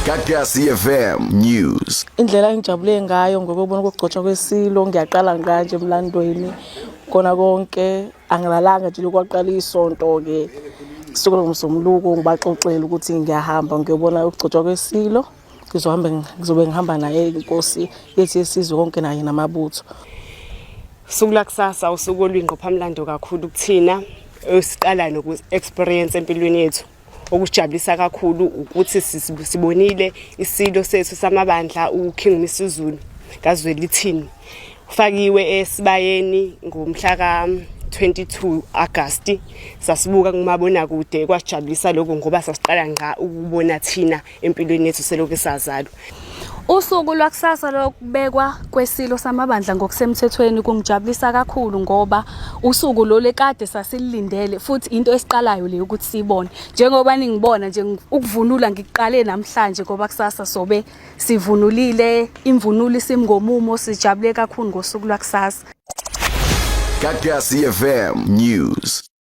Gagasi Fm News. Indlela engijabule ngayo ngokubona ukugcotshwa kweSilo ngiyaqala kanje emlandweni kona konke angilalanga nje lokwaqala isonto ke kusukela ngomsombuluko ngibaxoxela ukuthi ngiyahamba ngiyobona ukugcotshwa kweSilo ngizobe ngihamba naye inkosi yethi yesizwe konke naye namabutho. Usuku lakusasa usuku oluyingqophamlando kakhulu kuthina esiqala noku-experience empilweni yethu. Okujabulisa kakhulu ukuthi sibonile iSilo sethu samabandla uMisuzulu kaZwelithini ufakiwe esibayeni ngomhla ka-22 August. Sasibuka kumabona kude kwajabulisa lokho ngoba sasiqala ukubona thina empilweni yethu selokhu sazalwa. Usuku lwakusasa lokubekwa kweSilo samabandla ngokusemthethweni kungijabulisa kakhulu ngoba usuku lo lekade sasilindele futhi into esiqalayo le ukuthi sibone njengoba ningibona nje ukuvunula ngiqale namhlanje ngoba kusasa sobe sivunulile imvunulo isimngomumo sijabule kakhulu ngosuku lwakusasa. Gagasi Fm News.